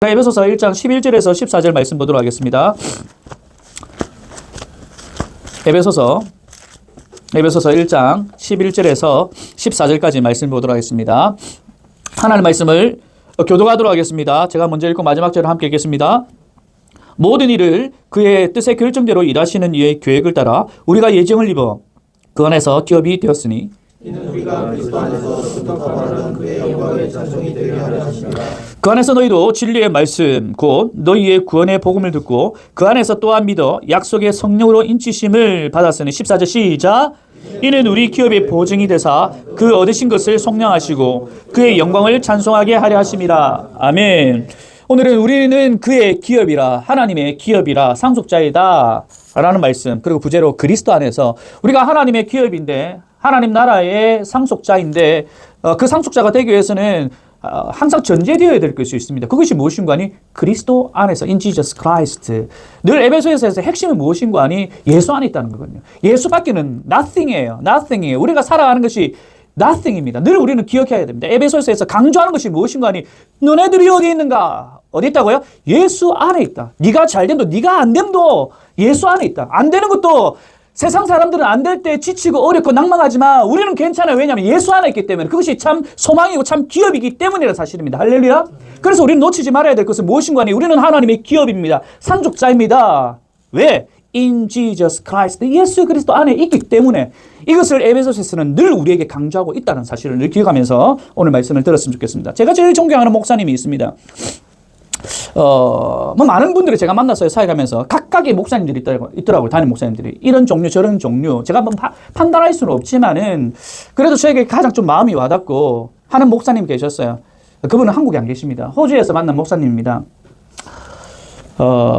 에베소서 1장 11절에서 14절 말씀 보도록 하겠습니다. 에베소서 1장 11절에서 14절까지 말씀 보도록 하겠습니다. 하나님의 말씀을 교독하도록 하겠습니다. 제가 먼저 읽고 마지막 절을 함께 읽겠습니다. 모든 일을 그의 뜻의 결정대로 일하시는 이의 계획을 따라 우리가 예정을 입어 그 안에서 기업이 되었으니 이는 우리가 그리스도 안에서 소통하는 그의 영광의 찬송이 되게 하려 하십니다. 그 안에서 너희도 진리의 말씀 곧 너희의 구원의 복음을 듣고 그 안에서 또한 믿어 약속의 성령으로 인치심을 받았으니 14절 시작. 이는 우리 기업의 보증이 되사 그 얻으신 것을 속량하시고 그의 영광을 찬송하게 하려 하심이라. 아멘. 오늘은 우리는 그의 기업이라, 하나님의 기업이라, 상속자이다 라는 말씀, 그리고 부제로 그리스도 안에서 우리가 하나님의 기업인데 하나님 나라의 상속자인데 그 상속자가 되기 위해서는 항상 전제되어야 될 것이 있습니다. 그것이 무엇인가 하니 그리스도 안에서 in Jesus Christ. 늘 에베소서에서 핵심은 무엇인가 하니 예수 안에 있다는 거거든요. 예수 밖에는 nothing이에요. nothing이에요. 우리가 살아가는 것이 nothing입니다. 늘 우리는 기억해야 됩니다. 에베소서에서 강조하는 것이 무엇인가 하니 너네들이 어디 있는가? 어디 있다고요? 예수 안에 있다. 네가 잘됨도 네가 안 됨도 예수 안에 있다. 안 되는 것도 세상 사람들은 안 될 때 지치고 어렵고 낭망하지만 우리는 괜찮아요. 왜냐하면 예수 안에 있기 때문에 그것이 참 소망이고 참 기업이기 때문이라는 사실입니다. 할렐루야. 그래서 우리는 놓치지 말아야 될 것은 무엇인가 하니 우리는 하나님의 기업입니다. 상속자입니다. 왜? In Jesus Christ. 예수 그리스도 안에 있기 때문에 이것을 에베소서에서는 늘 우리에게 강조하고 있다는 사실을 늘 기억하면서 오늘 말씀을 들었으면 좋겠습니다. 제가 제일 존경하는 목사님이 있습니다. 많은 분들이 제가 만났어요. 사역하면서 각각의 목사님들이 있더라고요. 담임 목사님들이. 이런 종류, 저런 종류. 제가 한번 판단할 수는 없지만은 그래도 저에게 가장 좀 마음이 와닿고 하는 목사님 계셨어요. 그분은 한국에 안 계십니다. 호주에서 만난 목사님입니다.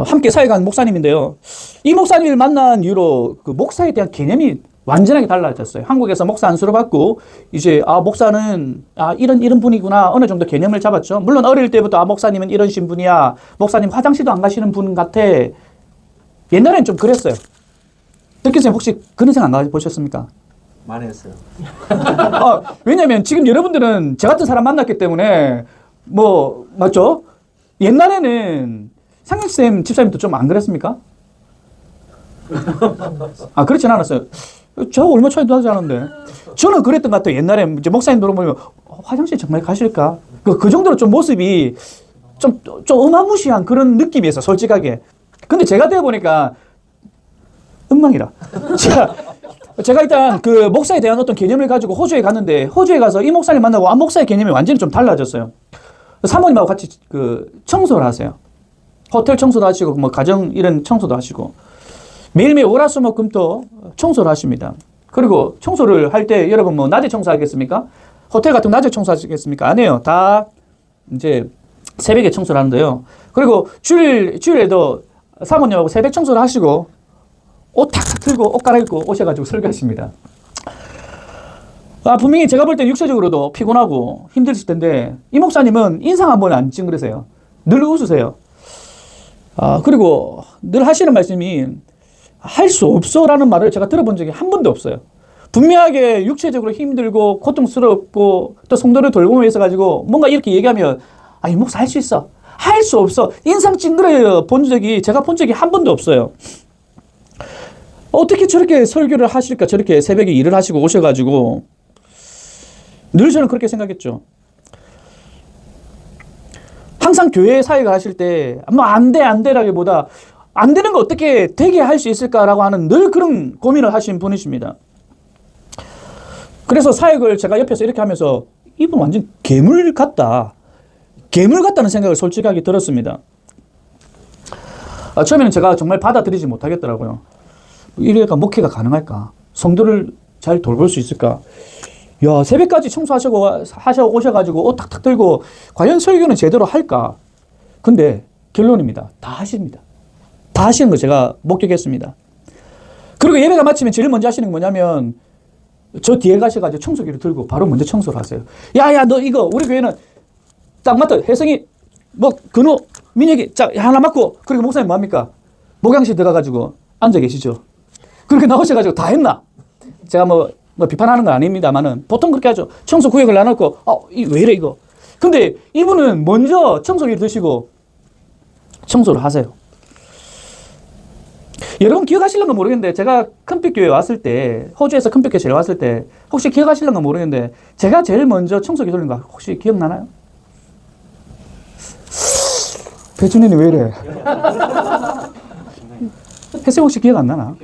함께 사역한 목사님인데요. 이 목사님을 만난 이후로 그 목사에 대한 개념이 완전하게 달라졌어요. 한국에서 목사 안수를 받고 이제 목사는 이런 분이구나 어느 정도 개념을 잡았죠. 물론 어릴 때부터 목사님은 이런 신분이야. 목사님 화장실도 안 가시는 분 같아. 옛날엔 좀 그랬어요. 덕기님 혹시 그런 생각 안 해보셨습니까? 많이 했어요. 왜냐면 지금 여러분들은 저 같은 사람 만났기 때문에 맞죠? 옛날에는 상혁쌤 집사님도 좀 안 그랬습니까? 그렇진 않았어요. 저하고 얼마 차이도 나지 않은데. 저는 그랬던 것 같아요. 옛날에 이제 목사님들 보면 화장실 정말 가실까? 그 정도로 좀 모습이 좀 어마무시한 그런 느낌이 있어요. 솔직하게. 근데 제가 되어 보니까 엉망이라. 제가 일단 그 목사에 대한 어떤 개념을 가지고 호주에 갔는데 호주에 가서 이 목사를 만나고 목사의 개념이 완전히 좀 달라졌어요. 사모님하고 같이 그 청소를 하세요. 호텔 청소도 하시고 가정 이런 청소도 하시고 매일매일 월화수목금토 청소를 하십니다. 그리고 청소를 할 때 여러분 낮에 청소하겠습니까? 호텔 같은 낮에 청소하시겠습니까? 안 해요. 다 이제 새벽에 청소를 하는데요. 그리고 주일에도 사모님하고 새벽 청소를 하시고 옷 탁탁 들고 옷 갈아입고 오셔가지고 설교하십니다. 분명히 제가 볼 때 육체적으로도 피곤하고 힘드실 텐데 이 목사님은 인상 한 번 안 찡그리세요. 늘 웃으세요. 그리고 늘 하시는 말씀이 할 수 없어라는 말을 제가 들어본 적이 한 번도 없어요. 분명하게 육체적으로 힘들고 고통스럽고 또 성도를 돌보며 있어가지고 뭔가 이렇게 얘기하면 이 목사 할 수 있어. 할 수 없어. 인상 찡그려요. 제가 본 적이 한 번도 없어요. 어떻게 저렇게 설교를 하실까? 저렇게 새벽에 일을 하시고 오셔가지고 늘 저는 그렇게 생각했죠. 항상 교회 사역을 하실 때 안 돼라기보다 안 되는 거 어떻게 되게 할 수 있을까라고 하는 늘 그런 고민을 하신 분이십니다. 그래서 사역을 제가 옆에서 이렇게 하면서 이분 완전 괴물 같다는 생각을 솔직하게 들었습니다. 처음에는 제가 정말 받아들이지 못하겠더라고요. 이래가 목회가 가능할까? 성도를 잘 돌볼 수 있을까? 야, 새벽까지 청소하셔 오셔가지고 옷 탁탁 들고 과연 설교는 제대로 할까? 근데 결론입니다. 다 하십니다. 다 하시는 거 제가 목격했습니다. 그리고 예배가 마치면 제일 먼저 하시는 게 뭐냐면 저 뒤에 가셔가지고 청소기를 들고 바로 먼저 청소를 하세요. 야야 너 이거 우리 교회는 딱 맞다. 혜성이 근호 민혁이 하나 맞고 그리고 목사님 뭐합니까? 목양실 들어가가지고 앉아 계시죠. 그렇게 나오셔가지고 다 했나? 제가 비판하는 건 아닙니다만은 보통 그렇게 하죠. 청소 구역을 나눠놓고 왜 이래 이거. 근데 이분은 먼저 청소기를 드시고 청소를 하세요. 여러분 기억하실런가 모르겠는데 제가 큰빛교회 왔을 때, 호주에서 큰빛교회 왔을 때 혹시 기억하실런가 모르겠는데 제가 제일 먼저 청소기 돌린 거 혹시 기억나나요? 배준현이 왜 이래? 혜수 혹시 기억 안 나나?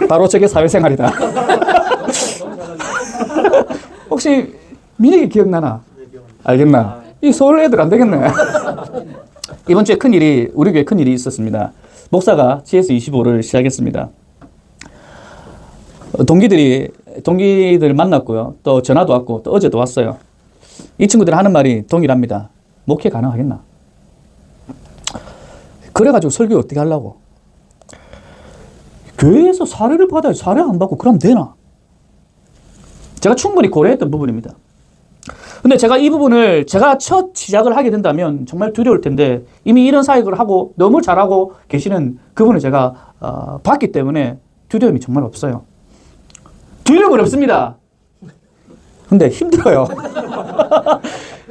바로 저게 사회생활이다. 혹시 민혁이 기억나나? 알겠나? 이 서울 애들 안 되겠네. 이번 주에 큰일이, 우리 교회 큰일이 있었습니다. 목사가 GS25를 시작했습니다. 동기들 만났고요. 또 전화도 왔고, 또 어제도 왔어요. 이 친구들이 하는 말이 동일합니다. 목회 가능하겠나? 그래가지고 설교 어떻게 하려고? 교회에서 사례를 받아야지. 사례 안 받고 그러면 되나? 제가 충분히 고려했던 부분입니다. 근데 제가 이 부분을 제가 첫 시작을 하게 된다면 정말 두려울 텐데 이미 이런 사역을 하고 너무 잘하고 계시는 그분을 제가 봤기 때문에 두려움이 정말 없어요. 두려움은 없습니다. 근데 힘들어요.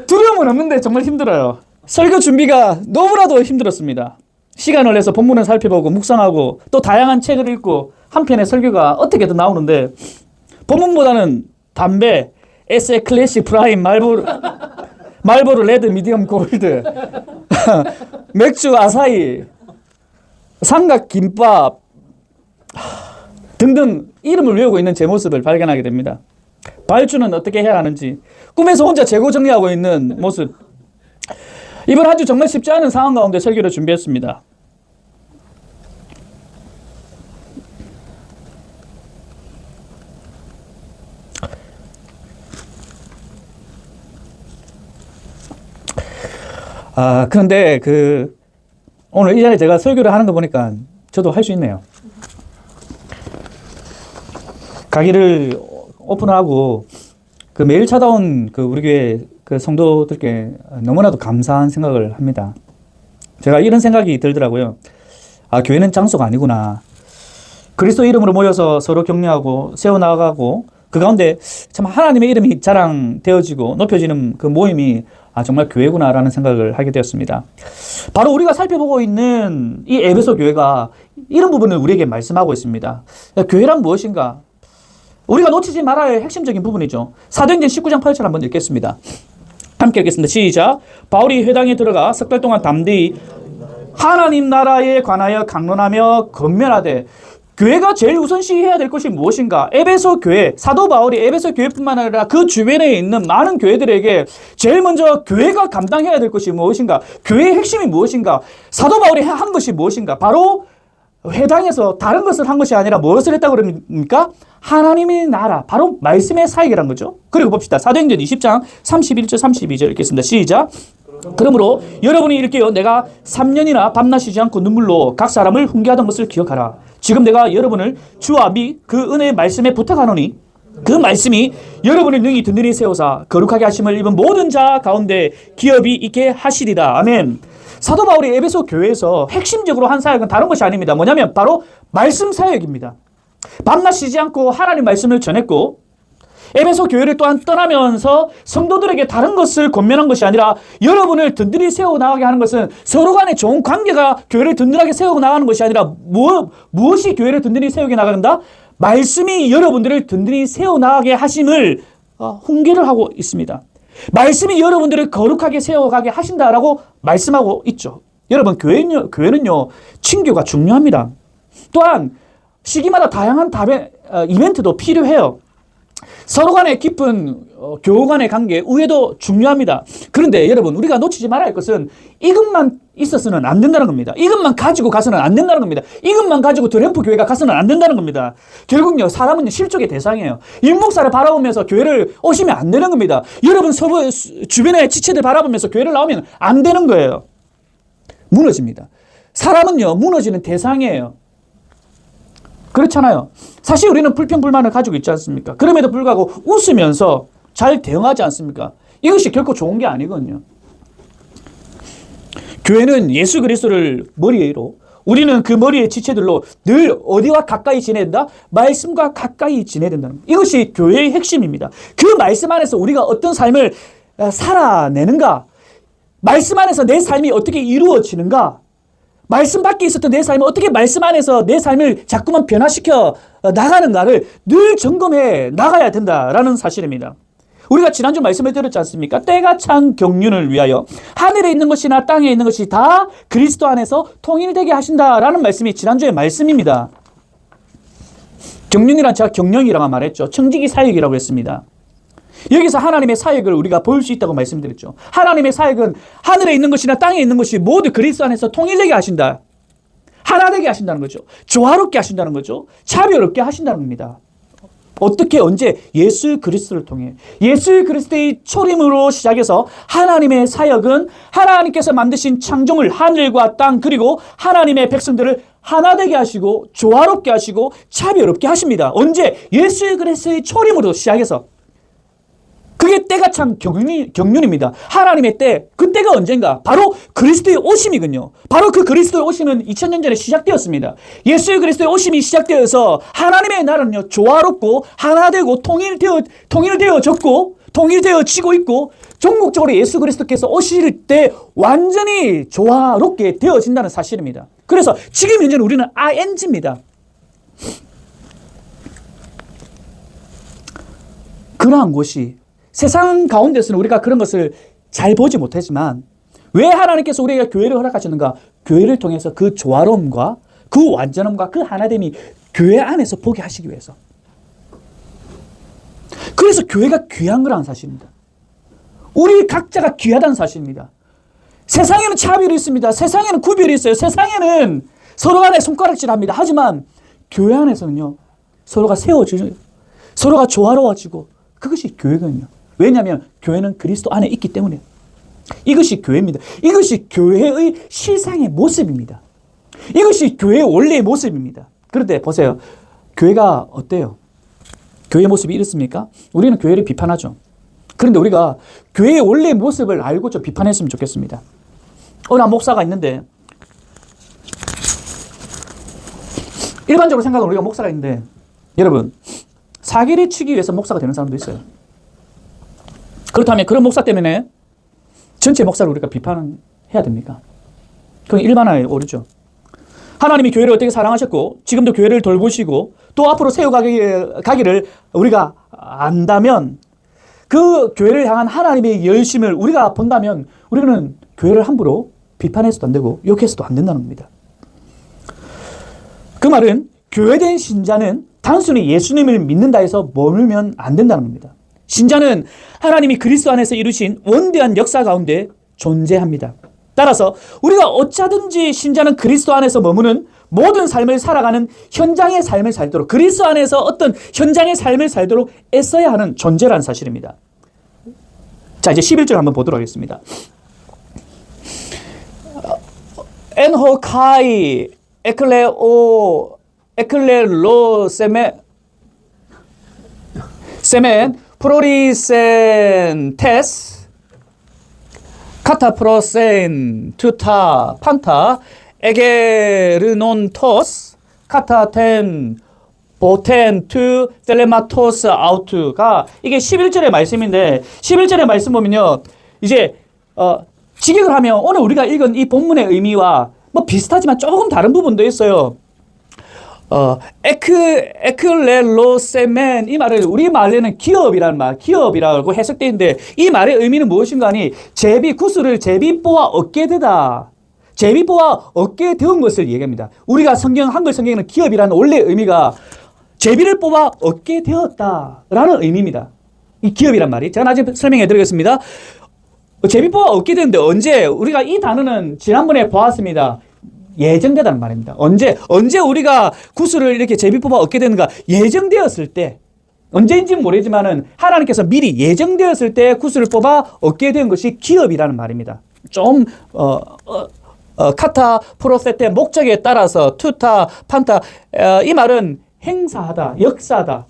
두려움은 없는데 정말 힘들어요. 설교 준비가 너무나도 힘들었습니다. 시간을 내서 본문을 살펴보고 묵상하고 또 다양한 책을 읽고 한 편의 설교가 어떻게든 나오는데 본문보다는 담배, 에세 클래식 프라임, 말보로 레드 미디엄 골드, 맥주 아사히, 삼각 김밥 등등 이름을 외우고 있는 제 모습을 발견하게 됩니다. 발주는 어떻게 해야 하는지 꿈에서 혼자 재고 정리하고 있는 모습. 이번 한 주 정말 쉽지 않은 상황 가운데 설교를 준비했습니다. 그런데 오늘 이 자리에 제가 설교를 하는 거 보니까 저도 할 수 있네요. 가게를 오픈하고 매일 찾아온 우리 교회 성도들께 너무나도 감사한 생각을 합니다. 제가 이런 생각이 들더라고요. 교회는 장소가 아니구나. 그리스도 이름으로 모여서 서로 격려하고 세워나가고 그 가운데 참 하나님의 이름이 자랑되어지고 높여지는 그 모임이 정말 교회구나라는 생각을 하게 되었습니다. 바로 우리가 살펴보고 있는 이 에베소 교회가 이런 부분을 우리에게 말씀하고 있습니다. 교회란 무엇인가? 우리가 놓치지 말아야 할 핵심적인 부분이죠. 사도행전 19장 8절 한번 읽겠습니다. 함께 읽겠습니다. 시작. 바울이 회당에 들어가 석 달 동안 담대히 하나님 나라에 관하여 강론하며 권면하되 교회가 제일 우선시해야 될 것이 무엇인가? 에베소 교회, 사도 바울이 에베소 교회뿐만 아니라 그 주변에 있는 많은 교회들에게 제일 먼저 교회가 감당해야 될 것이 무엇인가? 교회의 핵심이 무엇인가? 사도 바울이 한 것이 무엇인가? 바로 회당에서 다른 것을 한 것이 아니라 무엇을 했다고 그럽니까? 하나님의 나라, 바로 말씀의 사역이란 거죠. 그리고 봅시다. 사도행전 20장 31절 32절 읽겠습니다. 시작. 그러므로 여러분이 일깨어 내가 3년이나 밤낮 쉬지 않고 눈물로 각 사람을 훈계하던 것을 기억하라. 지금 내가 여러분을 주와 및 그 은혜의 말씀에 부탁하노니 그 말씀이 여러분을 능히 든든히 세우사 거룩하게 하심을 입은 모든 자 가운데 기업이 있게 하시리라. 아멘. 사도 바울이 에베소 교회에서 핵심적으로 한 사역은 다른 것이 아닙니다. 뭐냐면 바로 말씀 사역입니다. 밤낮 쉬지 않고 하나님 말씀을 전했고 에베소 교회를 또한 떠나면서 성도들에게 다른 것을 권면한 것이 아니라 여러분을 든든히 세워나가게 하는 것은 서로 간의 좋은 관계가 교회를 든든하게 세워나가는 것이 아니라 무엇이 교회를 든든히 세우게 나간다? 말씀이 여러분들을 든든히 세워나가게 하심을 훈계를 하고 있습니다. 말씀이 여러분들을 거룩하게 세워가게 하신다라고 말씀하고 있죠. 여러분 교회는요 친교가 중요합니다. 또한 시기마다 다양한 이벤트도 필요해요. 서로 간의 깊은 교우 간의 관계, 우애도 중요합니다. 그런데 여러분 우리가 놓치지 말아야 할 것은 이것만 있어서는 안 된다는 겁니다. 이것만 가지고 가서는 안 된다는 겁니다. 이것만 가지고 드램프 교회가 가서는 안 된다는 겁니다. 결국요 사람은 실족의 대상이에요. 윤목사를 바라보면서 교회를 오시면 안 되는 겁니다. 여러분 주변의 지체들 바라보면서 교회를 나오면 안 되는 거예요. 무너집니다. 사람은요 무너지는 대상이에요. 그렇잖아요. 사실 우리는 불평불만을 가지고 있지 않습니까? 그럼에도 불구하고 웃으면서 잘 대응하지 않습니까? 이것이 결코 좋은 게 아니거든요. 교회는 예수 그리스도를 머리로, 우리는 그 머리의 지체들로 늘 어디와 가까이 지내야 된다? 말씀과 가까이 지내야 된다는 것. 이것이 교회의 핵심입니다. 그 말씀 안에서 우리가 어떤 삶을 살아내는가? 말씀 안에서 내 삶이 어떻게 이루어지는가? 말씀 밖에 있었던 내 삶이 어떻게 말씀 안에서 내 삶을 자꾸만 변화시켜 나가는가를 늘 점검해 나가야 된다라는 사실입니다. 우리가 지난주 말씀을 드렸지 않습니까? 때가 찬 경륜을 위하여 하늘에 있는 것이나 땅에 있는 것이 다 그리스도 안에서 통일되게 하신다라는 말씀이 지난주의 말씀입니다. 경륜이란 제가 경륜이라고 말했죠. 청지기 사역이라고 했습니다. 여기서 하나님의 사역을 우리가 볼 수 있다고 말씀드렸죠. 하나님의 사역은 하늘에 있는 것이나 땅에 있는 것이 모두 그리스도 안에서 통일되게 하신다. 하나 되게 하신다는 거죠. 조화롭게 하신다는 거죠. 차별 없게 하신다는 겁니다. 어떻게 언제? 예수 그리스도를 통해 예수 그리스도의 초림으로 시작해서 하나님의 사역은 하나님께서 만드신 창조물 하늘과 땅 그리고 하나님의 백성들을 하나 되게 하시고 조화롭게 하시고 차별 없게 하십니다. 언제? 예수 그리스도의 초림으로 시작해서 그게 때가 참 경륜입니다. 하나님의 때, 그 때가 언젠가? 바로 그리스도의 오심이군요. 바로 그 그리스도의 오심은 2000년 전에 시작되었습니다. 예수 그리스도의 오심이 시작되어서 하나님의 나라는요, 조화롭고 하나 되고 통일되어졌고 통일되어지고 있고 전국적으로 예수 그리스도께서 오실 때 완전히 조화롭게 되어진다는 사실입니다. 그래서 지금 현재는 우리는 ING입니다. 그러한 곳이 세상 가운데서는 우리가 그런 것을 잘 보지 못하지만 왜 하나님께서 우리에게 교회를 허락하셨는가? 교회를 통해서 그 조화로움과 그 완전함과 그 하나됨이 교회 안에서 보게 하시기 위해서. 그래서 교회가 귀한 거라는 사실입니다. 우리 각자가 귀하다는 사실입니다. 세상에는 차별이 있습니다. 세상에는 구별이 있어요. 세상에는 서로 간에 손가락질합니다. 하지만 교회 안에서는요, 서로가 세워지고 서로가 조화로워지고 그것이 교회거든요. 왜냐하면 교회는 그리스도 안에 있기 때문에. 이것이 교회입니다. 이것이 교회의 실상의 모습입니다. 이것이 교회의 원래의 모습입니다. 그런데 보세요. 교회가 어때요? 교회의 모습이 이렇습니까? 우리는 교회를 비판하죠. 그런데 우리가 교회의 원래의 모습을 알고 좀 비판했으면 좋겠습니다. 어느 한 목사가 있는데 일반적으로 생각하면 우리가 목사가 있는데 여러분 사기를 치기 위해서 목사가 되는 사람도 있어요. 그렇다면 그런 목사 때문에 전체 목사를 우리가 비판해야 됩니까? 그건 일반화에 오르죠. 하나님이 교회를 어떻게 사랑하셨고 지금도 교회를 돌보시고 또 앞으로 세워가기를 우리가 안다면 그 교회를 향한 하나님의 열심을 우리가 본다면 우리는 교회를 함부로 비판해서도 안 되고 욕해서도 안 된다는 겁니다. 그 말은 교회된 신자는 단순히 예수님을 믿는다 해서 머물면 안 된다는 겁니다. 신자는 하나님이 그리스도 안에서 이루신 원대한 역사 가운데 존재합니다. 따라서 우리가 어쩌든지 신자는 그리스도 안에서 머무는 모든 삶을 살아가는 현장의 삶을 살도록 그리스도 안에서 어떤 현장의 삶을 살도록 애써야 하는 존재라는 사실입니다. 자, 이제 11절 한번 보도록 하겠습니다. 엔호카이 에클레로 세멘 프로리센테스 카타프로센 투타 판타 에게르논토스 카타텐 보텐 투 텔레마토스 아우트가 이게 11절의 말씀인데 11절의 말씀 보면요. 이제 직역을 하면 오늘 우리가 읽은 이 본문의 의미와 뭐 비슷하지만 조금 다른 부분도 있어요. 에클레로세멘 이 말을 우리 말에는 기업이라는 말, 기업이라고 해석되어 있는데 이 말의 의미는 무엇인가 하니 구슬을 제비뽀와 얻게 되다. 제비뽀와 얻게 되은 것을 얘기합니다. 우리가 한글 성경에는 기업이라는 원래 의미가 제비를 뽑아 얻게 되었다라는 의미입니다. 이 기업이란 말이. 제가 나중에 설명해 드리겠습니다. 제비뽑아 얻게 되는데 언제? 우리가 이 단어는 지난번에 보았습니다. 예정되다는 말입니다. 언제 우리가 구슬을 이렇게 제비뽑아 얻게 되는가? 예정되었을 때. 언제인지는 모르지만은 하나님께서 미리 예정되었을 때 구슬을 뽑아 얻게 된 것이 기업이라는 말입니다. 좀 카타 프로세테 목적에 따라서 투타 판타 이 말은 행사하다, 역사하다.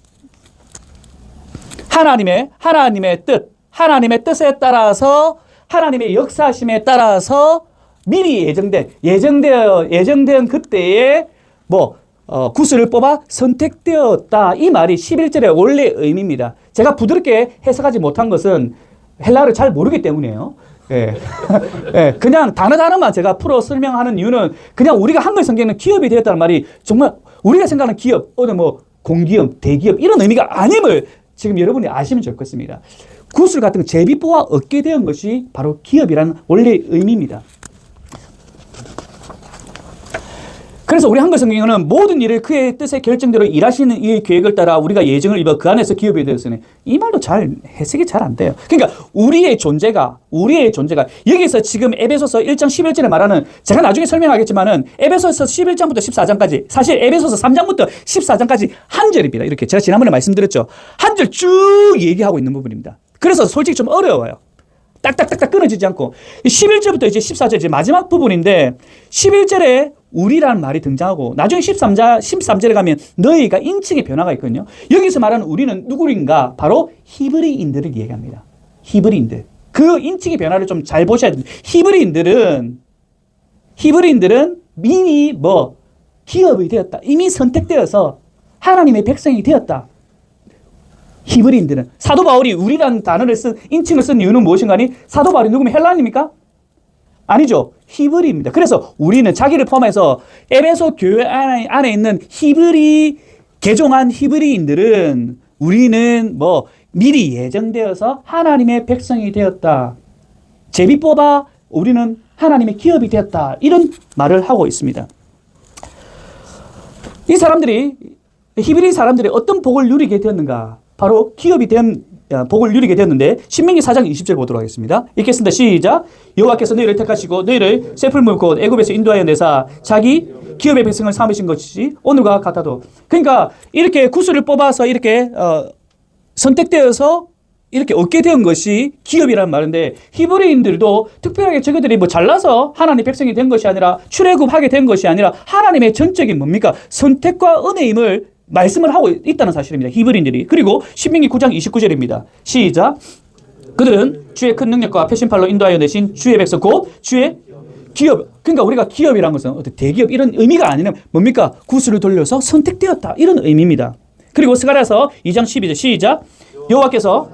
하나님의 뜻, 하나님의 뜻에 따라서 하나님의 역사심에 따라서 미리 예정된 그때에 구슬을 뽑아 선택되었다. 이 말이 11절의 원래 의미입니다. 제가 부드럽게 해석하지 못한 것은 헬라어를 잘 모르기 때문이에요. 예. 예, 그냥 단어만 제가 풀어 설명하는 이유는 그냥 우리가 한글 성경은 기업이 되었다는 말이 정말 우리가 생각하는 기업, 어느 뭐 공기업, 대기업 이런 의미가 아님을 지금 여러분이 아시면 좋겠습니다. 구슬 같은 거 제비뽑아 얻게 된 것이 바로 기업이라는 원래의 의미입니다. 그래서 우리 한글 성경에는 모든 일을 그의 뜻의 결정대로 일하시는 이의 계획을 따라 우리가 예정을 입어 그 안에서 기업이 되었으니 이 말도 잘 해석이 잘 안 돼요. 그러니까 우리의 존재가 여기서 지금 에베소서 1장 11절에 말하는 제가 나중에 설명하겠지만은 에베소서 11장부터 14장까지 사실 에베소서 3장부터 14장까지 한 절입니다. 이렇게 제가 지난번에 말씀드렸죠. 한 절 쭉 얘기하고 있는 부분입니다. 그래서 솔직히 좀 어려워요. 딱딱딱딱 끊어지지 않고 11절부터 이제 14절 이제 마지막 부분인데 11절에 우리라는 말이 등장하고 나중에 13절에 가면 너희가 인칭의 변화가 있거든요. 여기서 말하는 우리는 누구인가? 바로 히브리인들을 얘기합니다. 히브리인들. 그 인칭의 변화를 좀 잘 보셔야 됩니다. 히브리인들은 이미 기업이 되었다. 이미 선택되어서 하나님의 백성이 되었다. 히브리인들은 사도 바울이 우리라는 단어를 인칭을 쓴 이유는 무엇인가 하니 사도 바울이 누구면 헬라인입니까? 아니죠. 히브리입니다. 그래서 우리는 자기를 포함해서 에베소 교회 안에 있는 개종한 히브리인들은 우리는 미리 예정되어서 하나님의 백성이 되었다. 제비 뽑아 우리는 하나님의 기업이 되었다. 이런 말을 하고 있습니다. 이 사람들이 히브리 사람들이 어떤 복을 누리게 되었는가? 바로 기업이 된 복을 누리게 되었는데 신명기 4장 20절 보도록 하겠습니다. 읽겠습니다. 시작. 여호와께서 너희를 택하시고 너희를 새 풀물 곧 애굽에서 인도하여 내사 자기 기업의 백성을 삼으신 것이 오늘과 같아도. 그러니까 이렇게 구슬을 뽑아서 이렇게 선택되어서 이렇게 얻게 된 것이 기업이라는 말인데 히브리인들도 특별하게 저희들이 잘나서 하나님의 백성이 된 것이 아니라 출애굽하게 된 것이 아니라 하나님의 전적인 뭡니까? 선택과 은혜임을 말씀을 하고 있다는 사실입니다. 히브리인들이. 그리고 신명기 9장 29절입니다. 시작. 그들은 주의 큰 능력과 패신팔로 인도하여 내신 주의 백성 곧 주의 기업. 그러니까 우리가 기업이라는 것은 어떤 대기업 이런 의미가 아니라 뭡니까? 구슬을 돌려서 선택되었다. 이런 의미입니다. 그리고 스가랴서 2장 12절 시작. 여호와께서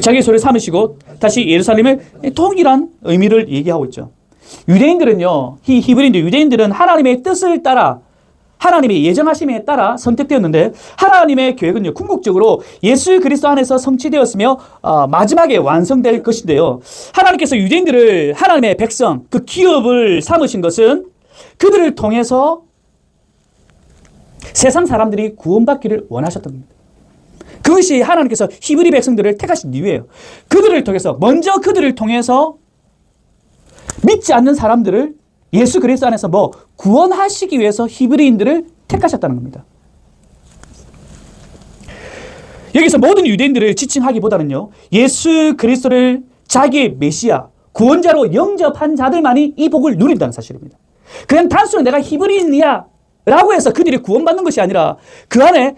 자기 소리를 삼으시고 다시 예루살렘을 통일한 의미를 얘기하고 있죠. 유대인들은요. 히브리인들 유대인들은 하나님의 뜻을 따라 하나님의 예정하심에 따라 선택되었는데 하나님의 계획은요 궁극적으로 예수 그리스도 안에서 성취되었으며 마지막에 완성될 것인데요. 하나님께서 유대인들을 하나님의 백성 그 기업을 삼으신 것은 그들을 통해서 세상 사람들이 구원받기를 원하셨던 겁니다. 그것이 하나님께서 히브리 백성들을 택하신 이유예요. 먼저 그들을 통해서 믿지 않는 사람들을 예수 그리스도 안에서 구원하시기 위해서 히브리인들을 택하셨다는 겁니다. 여기서 모든 유대인들을 지칭하기보다는요, 예수 그리스도를 자기의 메시아, 구원자로 영접한 자들만이 이 복을 누린다는 사실입니다. 그냥 단순히 내가 히브리인이야 라고 해서 그들이 구원받는 것이 아니라 그 안에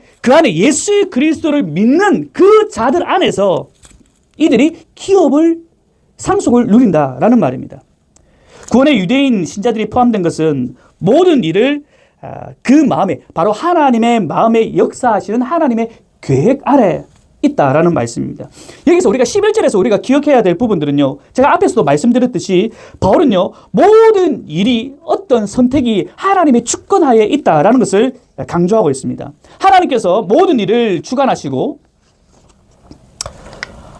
예수 그리스도를 믿는 그 자들 안에서 이들이 기업을 상속을 누린다라는 말입니다. 구원의 유대인 신자들이 포함된 것은 모든 일을 그 마음에 바로 하나님의 마음에 역사하시는 하나님의 계획 아래 있다라는 말씀입니다. 여기서 우리가 11절에서 우리가 기억해야 될 부분들은요. 제가 앞에서도 말씀드렸듯이 바울은요. 모든 일이 어떤 선택이 하나님의 주권하에 있다라는 것을 강조하고 있습니다. 하나님께서 모든 일을 주관하시고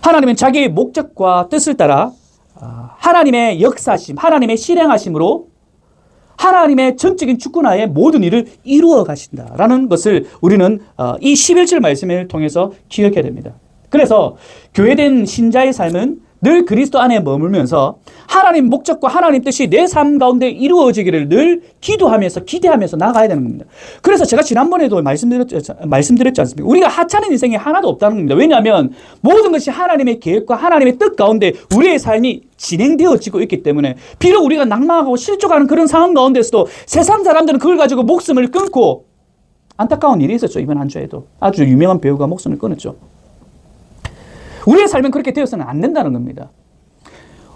하나님은 자기의 목적과 뜻을 따라 하나님의 역사심, 하나님의 실행하심으로 하나님의 전적인 주권하에 모든 일을 이루어 가신다라는 것을 우리는 이 11절 말씀을 통해서 기억해야 됩니다. 그래서 교회된 신자의 삶은 늘 그리스도 안에 머물면서 하나님 목적과 하나님 뜻이 내 삶 가운데 이루어지기를 늘 기도하면서 기대하면서 나가야 되는 겁니다. 그래서 제가 지난번에도 말씀드렸지 않습니까? 우리가 하찮은 인생이 하나도 없다는 겁니다. 왜냐하면 모든 것이 하나님의 계획과 하나님의 뜻 가운데 우리의 삶이 진행되어지고 있기 때문에 비록 우리가 낙망하고 실족하는 그런 상황 가운데서도 세상 사람들은 그걸 가지고 목숨을 끊고 안타까운 일이 있었죠. 이번 한 주에도 아주 유명한 배우가 목숨을 끊었죠. 우리의 삶은 그렇게 되어서는 안 된다는 겁니다.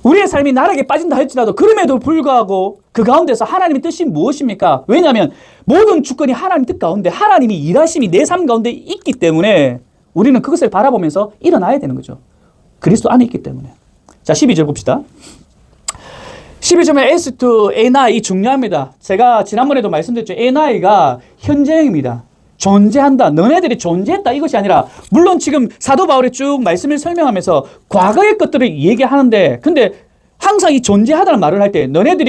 우리의 삶이 나락에 빠진다 할지라도 그럼에도 불구하고 그 가운데서 하나님의 뜻이 무엇입니까? 왜냐하면 모든 주권이 하나님 뜻 가운데 하나님이 일하심이 내 삶 가운데 있기 때문에 우리는 그것을 바라보면서 일어나야 되는 거죠. 그리스도 안에 있기 때문에. 자, 12절 봅시다. 12절에 S to NI 중요합니다. 제가 지난번에도 말씀드렸죠. NI가 현재형입니다. 존재한다. 너네들이 존재했다. 이것이 아니라 물론 지금 사도 바울이 쭉 말씀을 설명하면서 과거의 것들을 얘기하는데 근데 항상 이 존재하다는 말을 할 때 너네들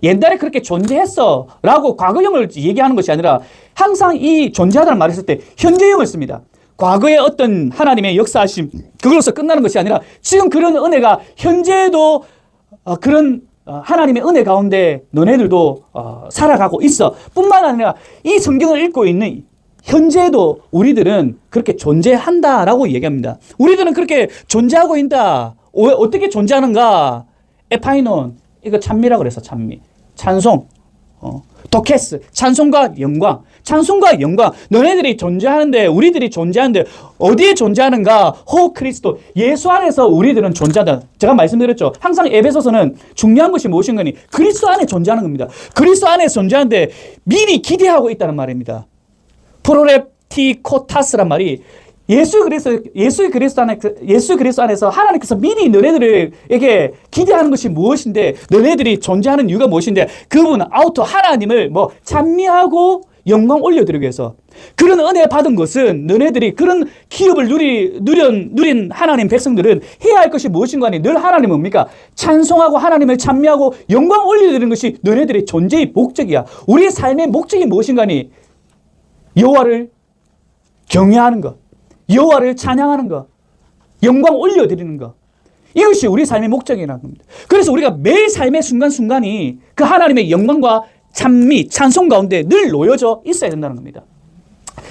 옛날에 그렇게 존재했어 라고 과거형을 얘기하는 것이 아니라 항상 이 존재하다는 말을 했을 때 현재형을 씁니다. 과거의 어떤 하나님의 역사하심 그걸로서 끝나는 것이 아니라 지금 그런 은혜가 현재에도 그런 하나님의 은혜 가운데 너네들도 살아가고 있어 뿐만 아니라 이 성경을 읽고 있는 현재에도 우리들은 그렇게 존재한다라고 얘기합니다. 우리들은 그렇게 존재하고 있다. 어떻게 존재하는가? 에파이논, 이거 찬미라고 그래서 찬미. 찬송, 도케스, 찬송과 영광. 찬송과 영광. 너네들이 존재하는데, 우리들이 존재하는데, 어디에 존재하는가? 호 그리스도. 예수 안에서 우리들은 존재한다. 제가 말씀드렸죠. 항상 에베소서는 중요한 것이 무엇인가니? 그리스도 안에 존재하는 겁니다. 그리스도 안에 존재하는데 미리 기대하고 있다는 말입니다. 프로레티코타스란 말이 예수 그리스도 안에서 하나님께서 미리 너네들에게 기대하는 것이 무엇인데 너네들이 존재하는 이유가 무엇인데 그분은 아우토 하나님을 찬미하고 영광 올려드리기 위해서 그런 은혜 받은 것은 너네들이 그런 기업을 누린 하나님 백성들은 해야 할 것이 무엇인가 하니 늘 하나님은 뭡니까? 찬송하고 하나님을 찬미하고 영광 올려드리는 것이 너네들의 존재의 목적이야. 우리의 삶의 목적이 무엇인가 하니 여호와를 경외하는 것, 여호와를 찬양하는 것, 영광 올려드리는 것. 이것이 우리 삶의 목적이라는 겁니다. 그래서 우리가 매일 삶의 순간순간이 그 하나님의 영광과 찬미, 찬송 가운데 늘 놓여져 있어야 된다는 겁니다.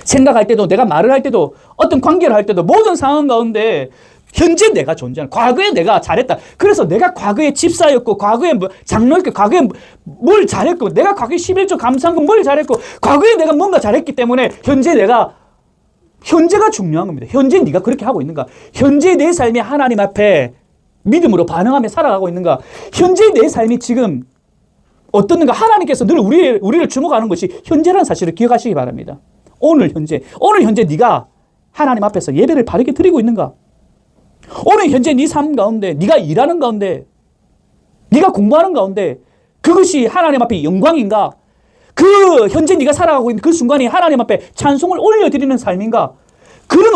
생각할 때도 내가 말을 할 때도 어떤 관계를 할 때도 모든 상황 가운데 현재 내가 존재하는 과거에 내가 잘했다. 그래서 내가 과거에 집사였고 과거에 장로였고 과거에 뭘 잘했고 내가 과거에 11조 감사한 건 뭘 잘했고 과거에 내가 뭔가 잘했기 때문에 현재가 중요한 겁니다. 현재 네가 그렇게 하고 있는가? 현재 내 삶이 하나님 앞에 믿음으로 반응하며 살아가고 있는가? 현재 내 삶이 지금 어떻는가? 하나님께서 늘 우리를 주목하는 것이 현재라는 사실을 기억하시기 바랍니다. 오늘 현재 네가 하나님 앞에서 예배를 바르게 드리고 있는가? 오늘 현재 네 삶 가운데 네가 일하는 가운데 네가 공부하는 가운데 그것이 하나님 앞에 영광인가? 그 현재 네가 살아가고 있는 그 순간이 하나님 앞에 찬송을 올려드리는 삶인가? 그런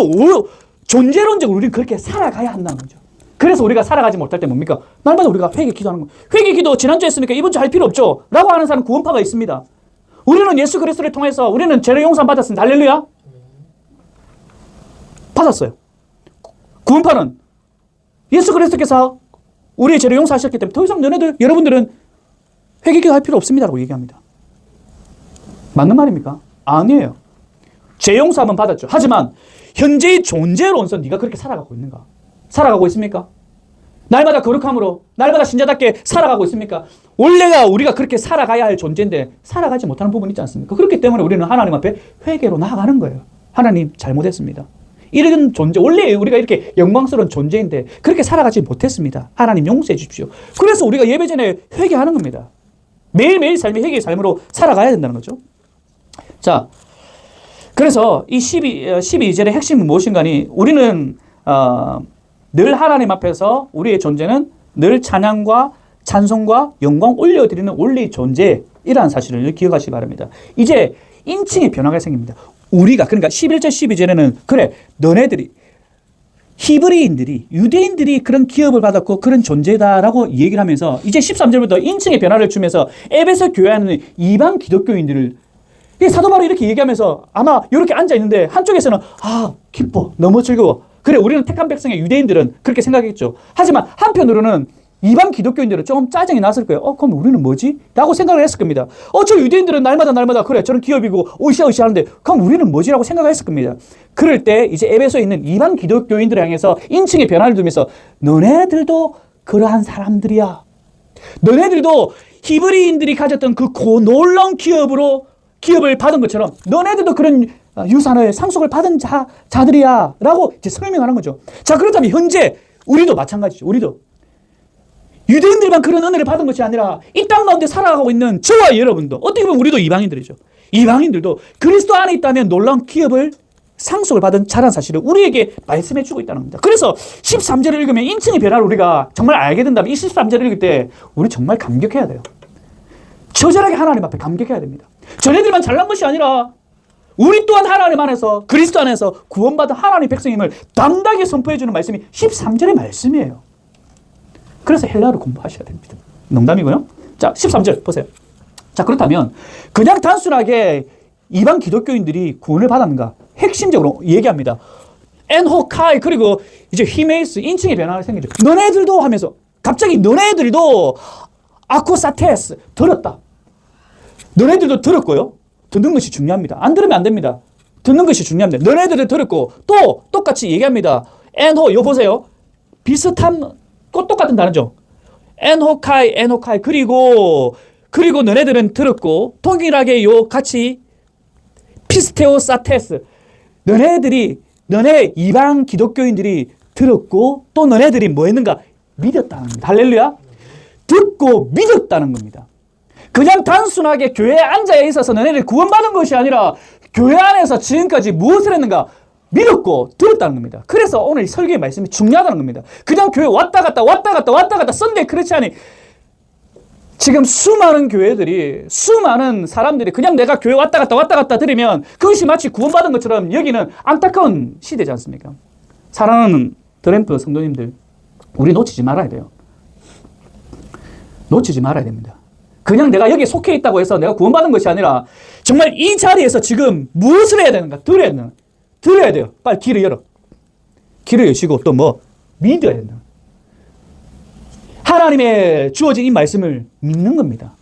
존재론적으로 우리는 그렇게 살아가야 한다는 거죠. 그래서 우리가 살아가지 못할 때 뭡니까? 날마다 우리가 회개 기도하는 거예요. 회개 기도 지난주에 했으니까 이번 주 할 필요 없죠? 라고 하는 사람 구원파가 있습니다. 우리는 예수 그리스도를 통해서 우리는 죄를 용서 받았습니다. 할렐루야? 받았어요. 구원파는 예수 그리스도께서 우리의 죄를 용서하셨기 때문에 더 이상 여러분들은 회개기도 할 필요 없습니다라고 얘기합니다. 맞는 말입니까? 아니에요. 죄 용서함은 받았죠. 하지만 현재의 존재로서 네가 그렇게 살아가고 있는가? 살아가고 있습니까? 날마다 거룩함으로 날마다 신자답게 살아가고 있습니까? 원래가 우리가 그렇게 살아가야 할 존재인데 살아가지 못하는 부분이 있지 않습니까? 그렇기 때문에 우리는 하나님 앞에 회개로 나아가는 거예요. 하나님 잘못했습니다. 이런 존재, 원래 우리가 이렇게 영광스러운 존재인데 그렇게 살아가지 못했습니다. 하나님 용서해 주십시오. 그래서 우리가 예배 전에 회개하는 겁니다. 매일매일 삶이 회개의 삶으로 살아가야 된다는 거죠. 자, 그래서 이 12절의 핵심은 무엇인가 하니 우리는 늘 하나님 앞에서 우리의 존재는 늘 찬양과 찬송과 영광 올려드리는 원래의 존재이라는 사실을 기억하시기 바랍니다. 이제 인칭의 변화가 생깁니다. 우리가 그러니까 11절 12절에는 그래 너네들이 히브리인들이 유대인들이 그런 기업을 받았고 그런 존재다라고 얘기를 하면서 이제 13절부터 인칭의 변화를 주면서 에베소 교회 안에 이방 기독교인들을 사도 바울이 이렇게 얘기하면서 아마 이렇게 앉아있는데 한쪽에서는 기뻐 너무 즐거워 그래 우리는 택한 백성의 유대인들은 그렇게 생각했죠. 하지만 한편으로는 이방 기독교인들은 조금 짜증이 났을 거예요. 그럼 우리는 뭐지? 라고 생각을 했을 겁니다. 저 유대인들은 날마다 그래 저는 기업이고 으쌰으쌰 하는데 그럼 우리는 뭐지? 라고 생각을 했을 겁니다. 그럴 때 이제 에베소에 있는 이방 기독교인들을 향해서 인칭의 변화를 두면서 너네들도 그러한 사람들이야. 너네들도 히브리인들이 가졌던 그 놀라운 기업을 받은 것처럼 너네들도 그런 유산을 상속을 받은 자들이야 라고 이제 설명하는 거죠. 자, 그렇다면 현재 우리도 마찬가지죠. 우리도 유대인들만 그런 은혜를 받은 것이 아니라 이 땅 가운데 살아가고 있는 저와 여러분도 어떻게 보면 우리도 이방인들이죠. 이방인들도 그리스도 안에 있다면 놀라운 기업을 상속을 받은 자라는 사실을 우리에게 말씀해 주고 있다는 겁니다. 그래서 13절을 읽으면 인칭의 변화를 우리가 정말 알게 된다면 이 13절을 읽을 때 우리 정말 감격해야 돼요. 처절하게 하나님 앞에 감격해야 됩니다. 저네들만 잘난 것이 아니라 우리 또한 하나님 안에서 그리스도 안에서 구원받은 하나님 백성임을 담대하게 선포해 주는 말씀이 13절의 말씀이에요. 그래서 헬라어를 공부하셔야 됩니다. 농담이고요. 자, 13절 보세요. 자, 그렇다면 그냥 단순하게 이방 기독교인들이 구원을 받았는가? 핵심적으로 얘기합니다. 엔호카이 그리고 이제 히메이스 인칭의 변화가 생기죠. 너네들도 하면서 갑자기 너네들도 아코사테스 들었다. 너네들도 들었고요. 듣는 것이 중요합니다. 안 들으면 안 됩니다. 듣는 것이 중요합니다. 너네들도 들었고 또 똑같이 얘기합니다. 엔호 요 보세요. 비슷한 똑같은 단어죠. 엔호카이 그리고 너네들은 들었고 동일하게 요 같이 피스테오사테스 너네 이방 기독교인들이 들었고 또 너네들이 뭐 했는가? 믿었다는 겁니다. 할렐루야. 듣고 믿었다는 겁니다. 그냥 단순하게 교회에 앉아 있어서 너네들 구원받은 것이 아니라 교회 안에서 지금까지 무엇을 했는가? 믿었고 들었다는 겁니다. 그래서 오늘 설교의 말씀이 중요하다는 겁니다. 그냥 교회 왔다 갔다 썬데이 크리스찬이 지금 수많은 교회들이 수많은 사람들이 그냥 내가 교회 왔다 갔다 들으면 그것이 마치 구원받은 것처럼 여기는 안타까운 시대지 않습니까? 사랑하는 드램프 성도님들, 우리 놓치지 말아야 돼요. 놓치지 말아야 됩니다. 그냥 내가 여기에 속해 있다고 해서 내가 구원받은 것이 아니라 정말 이 자리에서 지금 무엇을 해야 되는가? 들어야 돼요. 빨리 귀를 열어. 귀를 여시고 또 뭐 믿어야 된다. 하나님의 주어진 이 말씀을 믿는 겁니다.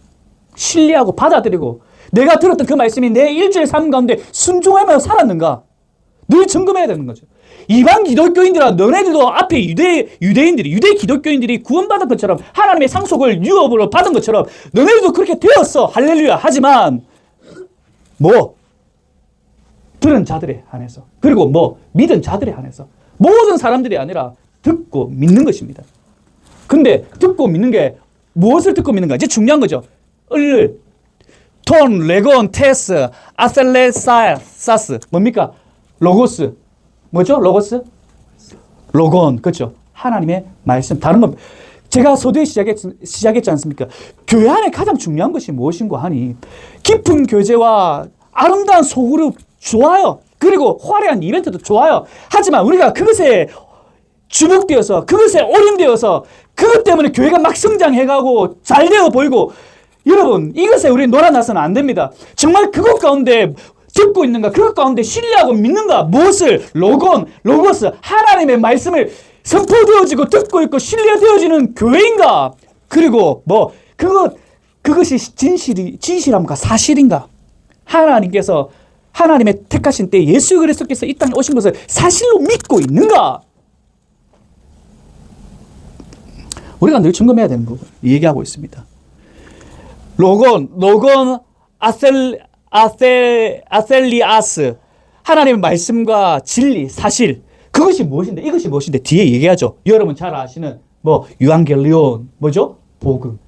신뢰하고 받아들이고 내가 들었던 그 말씀이 내 일주일 삶 가운데 순종하며 살았는가? 늘 점검해야 되는 거죠. 이방 기독교인들아 너네들도 앞에 유대 기독교인들이 구원받은 것처럼 하나님의 상속을 유업으로 받은 것처럼 너네들도 그렇게 되었어. 할렐루야. 하지만 뭐 들은 자들에 한해서 그리고 뭐 믿은 자들에 한해서 모든 사람들이 아니라 듣고 믿는 것입니다. 근데 듣고 믿는 게 무엇을 듣고 믿는가? 이제 중요한 거죠. 톤, 레곤, 테스, 아셀레사스 뭡니까? 로고스 뭐죠? 로곤 그렇죠. 하나님의 말씀. 다른 건 제가 서두에 시작했지 않습니까? 교회 안에 가장 중요한 것이 무엇인가 하니 깊은 교제와 아름다운 소그룹 좋아요. 그리고 화려한 이벤트도 좋아요. 하지만 우리가 그것에 주목되어서 그것에 올인되어서 그것 때문에 교회가 막 성장해가고 잘되어 보이고 여러분 이것에 우리 놀아나서는 안 됩니다. 정말 그것 가운데 듣고 있는가? 그것 가운데 신뢰하고 믿는가? 무엇을? 로고스 하나님의 말씀을 선포되어지고 듣고 있고 신뢰되어지는 교회인가? 그리고 뭐 그것이 진실함과 사실인가? 하나님께서 하나님의 택하신 때 예수 그리스도께서 이 땅에 오신 것을 사실로 믿고 있는가? 우리가 늘 점검해야 되는 부분 얘기하고 있습니다. 로곤 아셀리아스 하나님의 말씀과 진리 사실 그것이 무엇인데 이것이 무엇인데 뒤에 얘기하죠. 여러분 잘 아시는 뭐 유앙겔리온 뭐죠? 복음.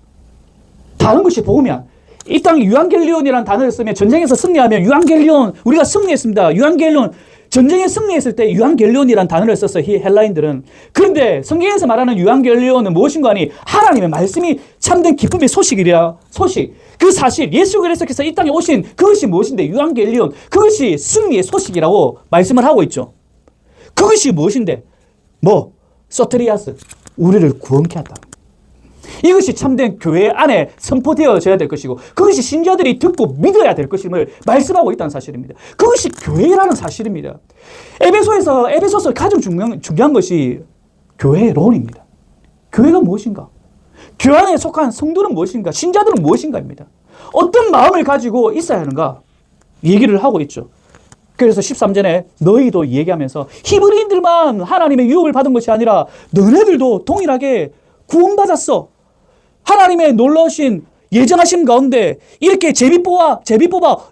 다른 것이 복음이야. 이 땅에 유앙겔리온이라는 단어를 쓰면 전쟁에서 승리하면 유앙겔리온 우리가 승리했습니다. 유앙겔리온 전쟁에 승리했을 때 유앙겔리온이라는 단어를 썼어요. 헬라인들은. 그런데 성경에서 말하는 유앙겔리온은 무엇인가 하니 하나님의 말씀이 참된 기쁨의 소식이라 소식. 그 사실 예수 그리스도께서 이 땅에 오신 그것이 무엇인데 유앙겔리온 그것이 승리의 소식이라고 말씀을 하고 있죠. 그것이 무엇인데 뭐 소테리아스 우리를 구원케 한다. 이것이 참된 교회 안에 선포되어져야 될 것이고 그것이 신자들이 듣고 믿어야 될 것임을 말씀하고 있다는 사실입니다. 그것이 교회라는 사실입니다. 에베소서 가장 중요한 것이 교회론입니다. 교회가 무엇인가? 교회 안에 속한 성도는 무엇인가? 신자들은 무엇인가입니다. 어떤 마음을 가지고 있어야 하는가? 얘기를 하고 있죠. 그래서 13절에 너희도 얘기하면서 히브리인들만 하나님의 유업을 받은 것이 아니라 너네들도 동일하게 구원받았어. 하나님의 놀라우신 예정하신 가운데 이렇게 제비 뽑아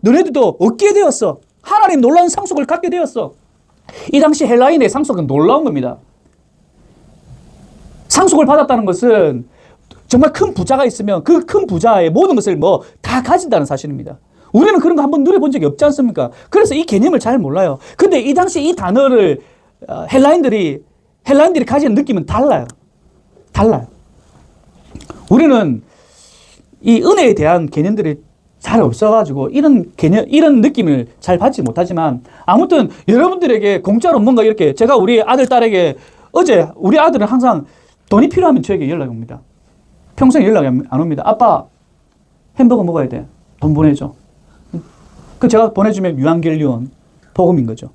너네들도 얻게 되었어. 하나님 놀라운 상속을 갖게 되었어. 이 당시 헬라인의 상속은 놀라운 겁니다. 상속을 받았다는 것은 정말 큰 부자가 있으면 그 큰 부자의 모든 것을 뭐 다 가진다는 사실입니다. 우리는 그런 거 한번 누려본 적이 없지 않습니까? 그래서 이 개념을 잘 몰라요. 근데 이 당시 이 단어를 헬라인들이 가지는 느낌은 달라요. 우리는 이 은혜에 대한 개념들이 잘 없어가지고 이런 느낌을 잘 받지 못하지만 아무튼 여러분들에게 공짜로 뭔가 이렇게 제가 우리 아들, 딸에게 어제 우리 아들은 항상 돈이 필요하면 저에게 연락이 옵니다. 평소에 연락이 안 옵니다. 아빠, 햄버거 먹어야 돼. 돈 보내줘. 그 제가 보내주면 유한겔리온 복음인 거죠.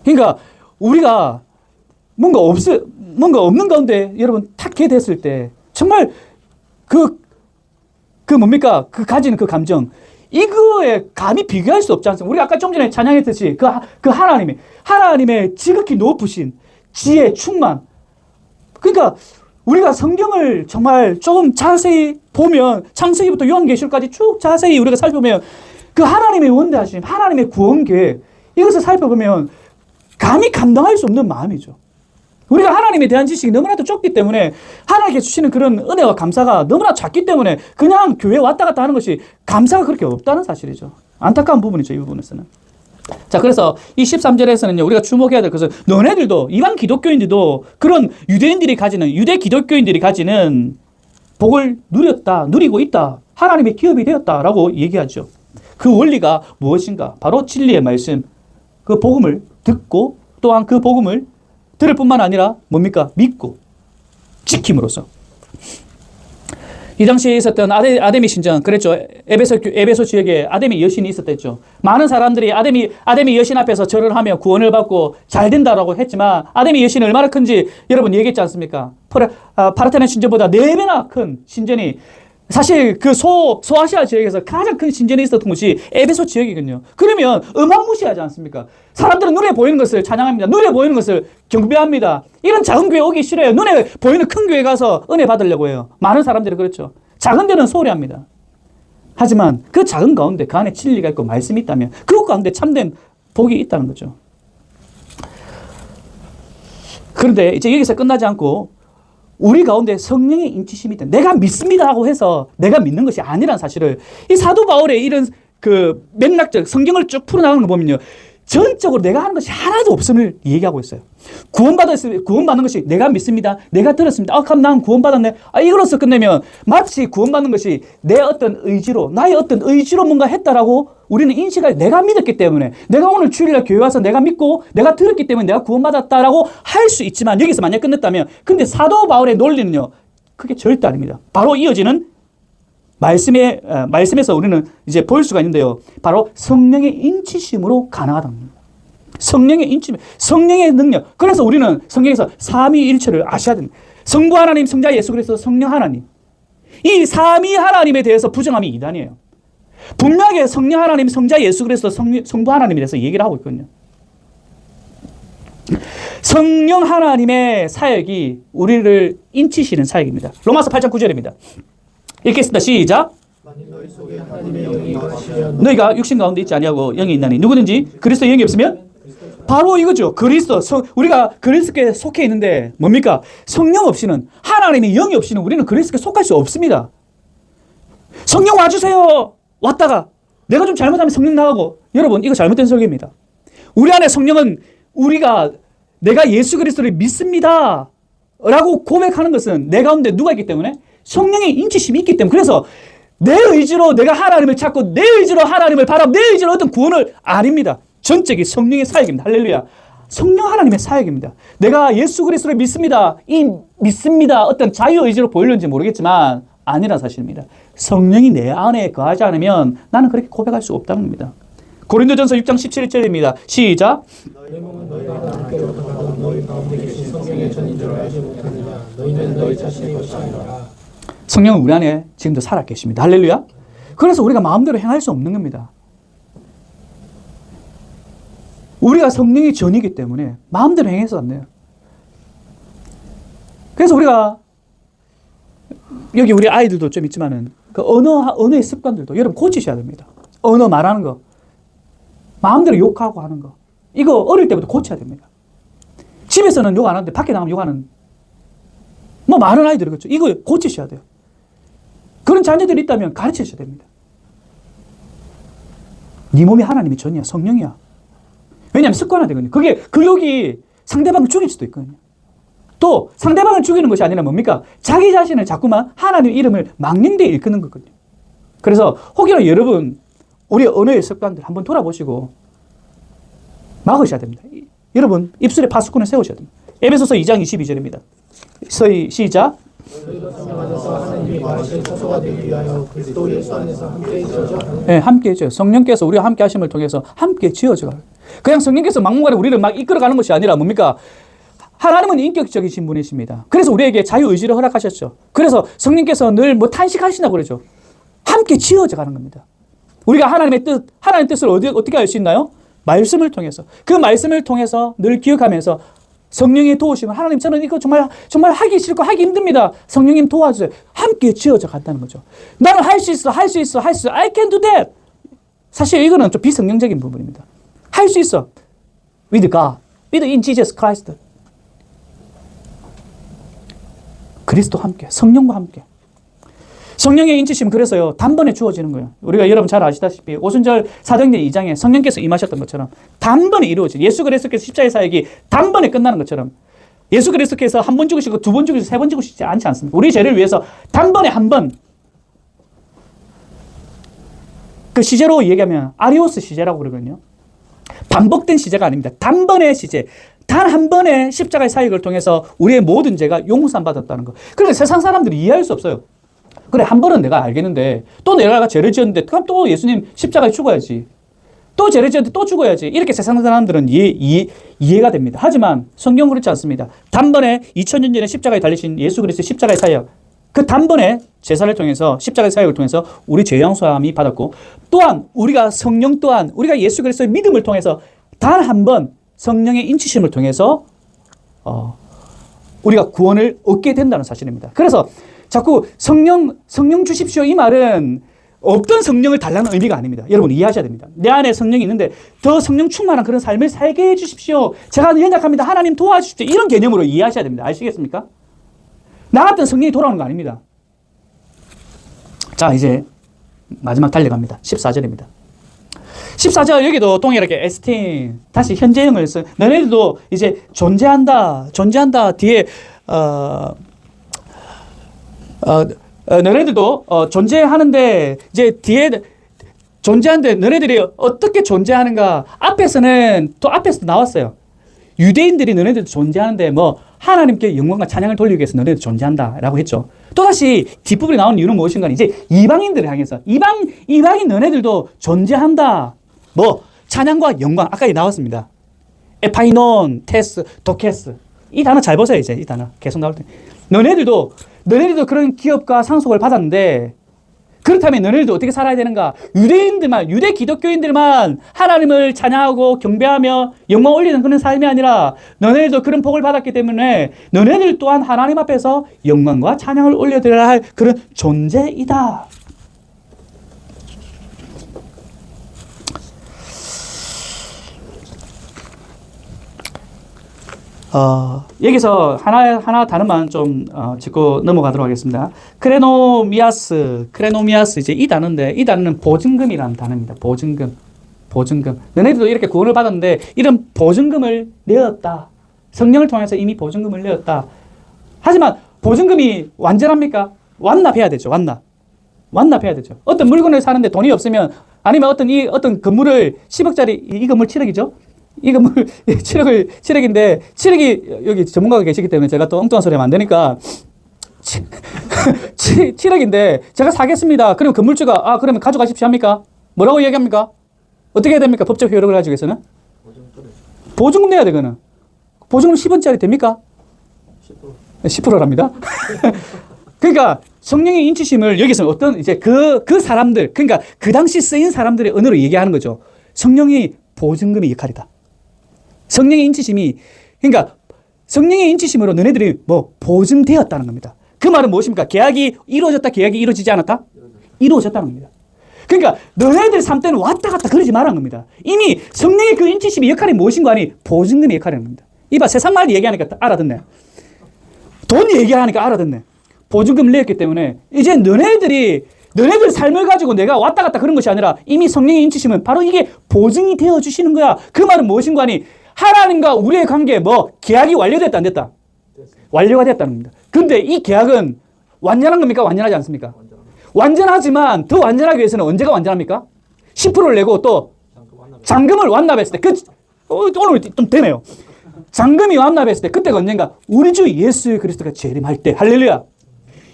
그러니까 우리가 뭔가 없는 가운데 여러분 탁 개됐을 때 정말 뭡니까? 그 가지는 그 감정. 이거에 감히 비교할 수 없지 않습니까? 우리가 아까 좀 전에 찬양했듯이 그 하나님의 지극히 높으신 지혜, 충만. 그러니까 우리가 성경을 정말 조금 자세히 보면 창세기부터 요한계시록까지 쭉 자세히 우리가 살펴보면 그 하나님의 원대하심, 하나님의 구원 계획 이것을 살펴보면 감히 감당할 수 없는 마음이죠. 우리가 하나님에 대한 지식이 너무나도 좁기 때문에 하나님께 주시는 그런 은혜와 감사가 너무나 작기 때문에 그냥 교회에 왔다 갔다 하는 것이 감사가 그렇게 없다는 사실이죠. 안타까운 부분이죠. 이 부분에서는. 자, 그래서 이 13절에서는요, 우리가 주목해야 될 것은 너네들도, 이방 기독교인들도 그런 유대 기독교인들이 가지는 복을 누리고 있다. 하나님의 기업이 되었다라고 얘기하죠. 그 원리가 무엇인가? 바로 진리의 말씀, 그 복음을 듣고 또한 그 복음을 들을 뿐만 아니라 뭡니까? 믿고 지킴으로써. 이 당시에 있었던 아데미 신전, 그랬죠. 에베소 지역에 아데미 여신이 있었댔죠. 많은 사람들이 아데미 여신 앞에서 절을 하며 구원을 받고 잘 된다라고 했지만 아데미 여신이 얼마나 큰지 여러분 얘기했지 않습니까? 파르테논 신전보다 4배나 큰 신전이 사실 그 소아시아 지역에서 가장 큰 신전이 있었던 곳이 에베소 지역이거든요. 그러면 어마무시하지 않습니까? 사람들은 눈에 보이는 것을 찬양합니다. 눈에 보이는 것을 경배합니다. 이런 작은 교회 오기 싫어요. 눈에 보이는 큰 교회 가서 은혜 받으려고 해요. 많은 사람들이 그렇죠. 작은 데는 소홀히 합니다. 하지만 그 작은 가운데 그 안에 진리가 있고 말씀이 있다면 그 가운데 참된 복이 있다는 거죠. 그런데 이제 여기서 끝나지 않고 우리 가운데 성령의 인치심이 있다. 내가 믿습니다 하고 해서 내가 믿는 것이 아니라는 사실을 이 사도 바울의 이런 그 맥락적 성경을 쭉 풀어나가는 거 보면요. 전적으로 내가 하는 것이 하나도 없음을 얘기하고 있어요. 구원받는 것이 내가 믿습니다. 내가 들었습니다. 그럼 난 구원받았네. 이걸로써 끝내면 마치 구원받는 것이 나의 어떤 의지로 뭔가 했다라고 우리는 인식할 내가 믿었기 때문에 내가 오늘 주일날 교회 와서 내가 믿고 내가 들었기 때문에 내가 구원받았다라고 할 수 있지만 여기서 만약 끝냈다면 근데 사도 바울의 논리는요. 그게 절대 아닙니다. 바로 이어지는 말씀에서 우리는 이제 볼 수가 있는데요. 바로 성령의 인치심으로 가능하다는 겁니다. 성령의 인치심, 성령의 능력. 그래서 우리는 성경에서 삼위일체를 아셔야 됩니다. 성부 하나님, 성자 예수 그리스도, 성령 하나님. 이 삼위 하나님에 대해서 부정함이 이단이에요. 분명하게 성령 하나님, 성자 예수 그리스도, 성부 하나님에 대해서 얘기를 하고 있거든요. 성령 하나님의 사역이 우리를 인치시는 사역입니다. 로마서 8장 9절입니다. 읽겠습니다. 시작. 너희가 육신 가운데 있지 아니하고 영이 있나니 누구든지 그리스도 영이 없으면 바로 이거죠. 우리가 그리스도께 속해 있는데 뭡니까? 성령 없이는 하나님의 영이 없이는 우리는 그리스도께 속할 수 없습니다. 성령 와주세요. 왔다가 내가 좀 잘못하면 성령 나가고 여러분 이거 잘못된 설교입니다. 우리 안에 성령은 내가 예수 그리스도를 믿습니다 라고 고백하는 것은 내 가운데 누가 있기 때문에 성령의 인치심이 있기 때문에 그래서 내 의지로 내가 하나님을 찾고 내 의지로 하나님을 바라고 내 의지로 어떤 구원을 아닙니다. 전적이 성령의 사역입니다. 할렐루야. 성령 하나님의 사역입니다. 내가 예수 그리스도를 믿습니다. 믿습니다. 어떤 자유의지로 보이는지 모르겠지만 아니란 사실입니다. 성령이 내 안에 거하지 않으면 나는 그렇게 고백할 수 없다는 겁니다. 고린도전서 6장 17절입니다. 시작. 너희 몸은 너희가 함께로 통하던 너희 가운데 계신 성령의 전인 줄 알지 못하느냐. 너희는 너희 자신의 것이 아니라. 성령은 우리 안에 지금도 살아 계십니다. 할렐루야. 그래서 우리가 마음대로 행할 수 없는 겁니다. 우리가 성령의 전이기 때문에 마음대로 행해서 안 돼요. 그래서 우리가 여기 우리 아이들도 좀 있지만은 그 언어의 습관들도 여러분 고치셔야 됩니다. 언어 말하는 거, 마음대로 욕하고 하는 거, 이거 어릴 때부터 고쳐야 됩니다. 집에서는 욕 안 하는데 밖에 나가면 욕하는 많은 아이들이 그렇죠. 이거 고치셔야 돼요. 그런 자녀들이 있다면 가르치셔야 됩니다. 네 몸이 하나님의 전이야. 성령이야. 왜냐하면 습관화되거든요. 그게 근육이 상대방을 죽일 수도 있거든요. 또 상대방을 죽이는 것이 아니라 뭡니까? 자기 자신을 자꾸만 하나님의 이름을 막는 데 일컫는 거거든요. 그래서 혹여나 여러분 우리 언어의 습관들 한번 돌아보시고 막으셔야 됩니다. 여러분 입술에 파수꾼을 세우셔야 됩니다. 에베소서 2장 22절입니다. 서희 시작. 하나님이 말하신 처소가 되기 위하여 그리스도 예수 안에서 함께 지어져 네, 함께 지어요. 성령께서 우리와 함께 하심을 통해서 함께 지어져 가요. 그냥 성령께서 막무가내 우리를 막 이끌어가는 것이 아니라 뭡니까? 하나님은 인격적이신 분이십니다. 그래서 우리에게 자유의지를 허락하셨죠. 그래서 성령께서 늘 뭐 탄식하신다고 그러죠. 함께 지어져 가는 겁니다. 우리가 하나님의 뜻을 어떻게 알 수 있나요? 말씀을 통해서. 그 말씀을 통해서 늘 기억하면서 성령의 도우심을 하나님 저는 이거 정말 하기 싫고 하기 힘듭니다. 성령님 도와주세요. 함께 지어져 간다는 거죠. 나는 할 수 있어. I can do that. 사실 이거는 좀 비성경적인 부분입니다. 할 수 있어. With God. With in Jesus Christ. 그리스도 함께, 성령과 함께. 성령의 인치심 그래서요 단번에 주어지는 거예요. 우리가 여러분 잘 아시다시피 오순절 사도행전 2장에 성령께서 임하셨던 것처럼 단번에 이루어져요. 예수 그리스도께서 십자가의 사역이 단번에 끝나는 것처럼 예수 그리스도께서 한 번 죽으시고 두 번 죽으시고 세 번 죽으시지 않지 않습니까? 우리 죄를 위해서 단번에 한 번. 그 시제로 얘기하면 아리오스 시제라고 그러거든요. 반복된 시제가 아닙니다. 단번의 시제. 단 한 번의 십자가의 사역을 통해서 우리의 모든 죄가 용서 받았다는 거. 그러니까 세상 사람들이 이해할 수 없어요. 그래, 한 번은 내가 알겠는데 또 내가 죄를 지었는데 그럼 또 예수님 십자가에 죽어야지. 또 죄를 지었는데 또 죽어야지. 이렇게 세상 사람들은 이해가 됩니다. 하지만 성경은 그렇지 않습니다. 단번에 2000년 전에 십자가에 달리신 예수 그리스도의 십자가의 사역, 그 단번에 제사를 통해서 십자가의 사역을 통해서 우리 죄 용서함이 받았고, 또한 우리가 성령 또한 우리가 예수 그리스도의 믿음을 통해서 단 한 번 성령의 인치심을 통해서 우리가 구원을 얻게 된다는 사실입니다. 그래서 자꾸 성령 주십시오 이 말은 없던 성령을 달라는 의미가 아닙니다. 여러분 이해하셔야 됩니다. 내 안에 성령이 있는데 더 성령 충만한 그런 삶을 살게 해주십시오. 제가 연약합니다. 하나님 도와주십시오. 이런 개념으로 이해하셔야 됩니다. 아시겠습니까? 나 같은 성령이 돌아오는 거 아닙니다. 자, 이제 마지막 달려갑니다. 14절입니다. 14절 여기도 동일하게 에스틴 다시 현재형을 써. 너네들도 이제 존재한다 뒤에 너네들도 존재하는데 이제 뒤에 존재하는데 너네들이 어떻게 존재하는가 앞에서는 또 앞에서 나왔어요. 유대인들이 너네들 존재하는데 뭐 하나님께 영광과 찬양을 돌리기 위해서 너네들 존재한다라고 했죠. 또다시 뒷부분에 나온 이유는 무엇인가? 이제 이방인들을 향해서 이방인 너네들도 존재한다. 뭐 찬양과 영광 아까 나왔습니다. 에파이논, 테스, 도케스 이 단어 잘 보세요. 이제 이 단어 계속 나올 때 너네들도 그런 기업과 상속을 받았는데 그렇다면 너네들도 어떻게 살아야 되는가? 유대 기독교인들만 하나님을 찬양하고 경배하며 영광 올리는 그런 삶이 아니라 너네들도 그런 복을 받았기 때문에 너네들 또한 하나님 앞에서 영광과 찬양을 올려드려야 할 그런 존재이다. 여기서 하나 단어만 좀 짚고 넘어가도록 하겠습니다. 크레노미아스 이제 이 단어인데 이 단어는 보증금이라는 단어입니다. 보증금. 너네들도 이렇게 구원을 받았는데 이런 보증금을 내었다. 성령을 통해서 이미 보증금을 내었다. 하지만 보증금이 완전합니까? 완납해야 되죠. 완납해야 되죠. 어떤 물건을 사는데 돈이 없으면 아니면 어떤 건물을 10억짜리 이 건물 7억이죠. 이 건물 7억인데 7억이 여기 전문가가 계시기 때문에 제가 또 엉뚱한 소리 하면 안 되니까 7억인데 제가 사겠습니다. 그럼 건물주가 그러면 가져가십시오 합니까? 뭐라고 얘기합니까? 어떻게 해야 됩니까? 법적 효력을 가지고 있어서는? 보증금 내야 되거든. 보증금 10원짜리 됩니까? 10%랍니다. 그러니까 성령의 인치심을 여기서 어떤 이제 그 사람들, 그러니까 그 당시 쓰인 사람들의 언어로 얘기하는 거죠. 성령이 보증금의 역할이다. 성령의 인치심이, 그러니까 성령의 인치심으로 너네들이 뭐 보증되었다는 겁니다. 그 말은 무엇입니까? 계약이 이루어졌다, 계약이 이루어지지 않았다? 이루어졌다는 겁니다. 그러니까 너네들 삶 때는 왔다 갔다 그러지 말라는 겁니다. 이미 성령의 그 인치심의 역할이 무엇인가 하니 보증금의 역할이라는 겁니다. 이봐, 세상 말 얘기하니까 알아듣네. 돈 얘기하니까 알아듣네. 보증금을 냈기 때문에 이제 너네들이 너네들 삶을 가지고 내가 왔다 갔다 그런 것이 아니라 이미 성령의 인치심은 바로 이게 보증이 되어 주시는 거야. 그 말은 무엇인가 하니 하나님과 우리의 관계 계약이 완료됐다 안 됐다? 완료가 됐다는 겁니다. 근데 이 계약은 완전한 겁니까? 완전하지 않습니까? 완전하지만 더 완전하기 위해서는 언제가 완전합니까? 10%를 내고 또 잔금을 완납했을 때 오늘 좀 되네요. 잔금이 완납했을 때 그때가 언젠가 우리 주 예수 그리스도가 재림할 때 할렐루야.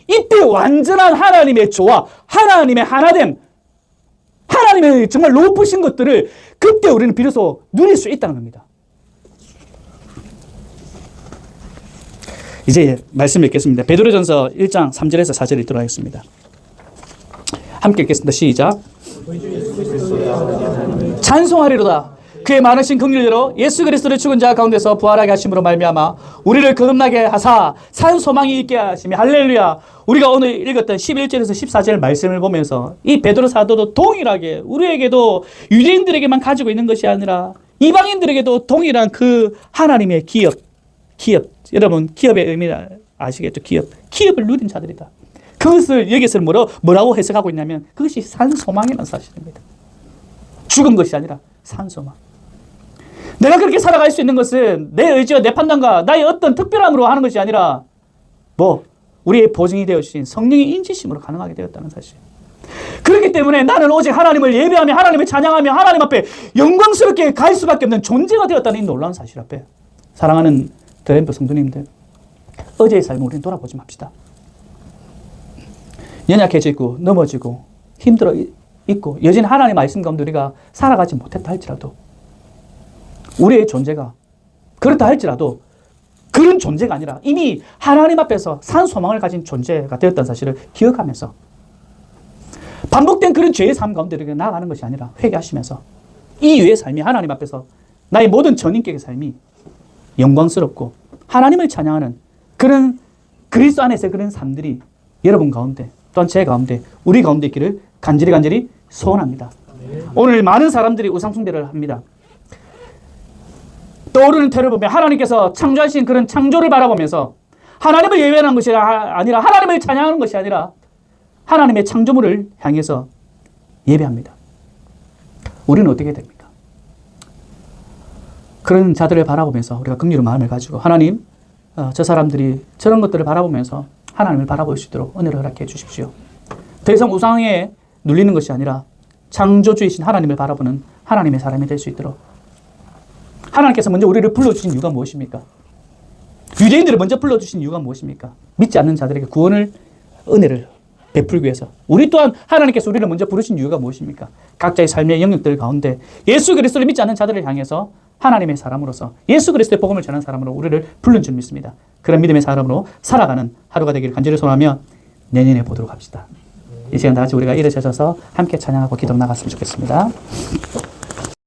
이때 완전한 하나님의 조화, 하나님의 하나됨, 하나님의 정말 높으신 것들을 그때 우리는 비로소 누릴 수 있다는 겁니다. 이제 말씀 읽겠습니다. 베드로전서 1장 3절에서 4절 읽도록 하겠습니다. 함께 읽겠습니다. 시작. 찬송하리로다. 그의 많으신 긍휼대로 예수 그리스도를 죽은 자 가운데서 부활하게 하심으로 말미암아 우리를 거듭나게 하사 산 소망이 있게 하시며 할렐루야. 우리가 오늘 읽었던 11절에서 14절 말씀을 보면서 이 베드로 사도도 동일하게 우리에게도 유대인들에게만 가지고 있는 것이 아니라 이방인들에게도 동일한 그 하나님의 기업 여러분 기업의 의미를 아시겠죠? 기업을 누린 자들이다. 그것을 여기서 뭐라고 해석하고 있냐면 그것이 산소망이라는 사실입니다. 죽은 것이 아니라 산소망. 내가 그렇게 살아갈 수 있는 것은 내 의지와 내 판단과 나의 어떤 특별함으로 하는 것이 아니라 우리의 보증이 되어주신 성령의 인치심으로 가능하게 되었다는 사실. 그렇기 때문에 나는 오직 하나님을 예배하며 하나님을 찬양하며 하나님 앞에 영광스럽게 갈 수밖에 없는 존재가 되었다는 이 놀라운 사실 앞에 사랑하는 드램프 성도님들, 어제의 삶을 우리는 돌아보지 맙시다. 연약해져 있고 넘어지고 힘들어 있고 여전히 하나님의 말씀 가운데 우리가 살아가지 못했다 할지라도 우리의 존재가 그렇다 할지라도 그런 존재가 아니라 이미 하나님 앞에서 산 소망을 가진 존재가 되었다는 사실을 기억하면서 반복된 그런 죄의 삶 가운데 우리가 나아가는 것이 아니라 회개하시면서 이 위의 삶이 하나님 앞에서 나의 모든 전인격의 삶이 영광스럽고 하나님을 찬양하는 그런 그리스도 안에서의 그런 삶들이 여러분 가운데 또한 제 가운데 우리 가운데 있기를 간절히 소원합니다. 오늘 많은 사람들이 우상숭배를 합니다. 떠오르는 태를 보면 하나님께서 창조하신 그런 창조를 바라보면서 하나님을 예배하는 것이 아니라 하나님을 찬양하는 것이 아니라 하나님의 창조물을 향해서 예배합니다. 우리는 어떻게 됩니까? 그런 자들을 바라보면서 우리가 긍휼의 마음을 가지고 하나님, 저 사람들이 저런 것들을 바라보면서 하나님을 바라볼 수 있도록 은혜를 허락해 주십시오. 더 이상 우상에 눌리는 것이 아니라 창조주이신 하나님을 바라보는 하나님의 사람이 될 수 있도록 하나님께서 먼저 우리를 불러주신 이유가 무엇입니까? 유대인들을 먼저 불러주신 이유가 무엇입니까? 믿지 않는 자들에게 구원을 은혜를 베풀기 위해서 우리 또한 하나님께서 우리를 먼저 부르신 이유가 무엇입니까? 각자의 삶의 영역들 가운데 예수 그리스도를 믿지 않는 자들을 향해서 하나님의 사람으로서 예수 그리스도의 복음을 전하는 사람으로 우리를 부른 줄 믿습니다. 그런 믿음의 사람으로 살아가는 하루가 되기를 간절히 소원하며 내년에 보도록 합시다. 이 시간 다 같이 우리가 일어서서 함께 찬양하고 기도 나갔으면 좋겠습니다.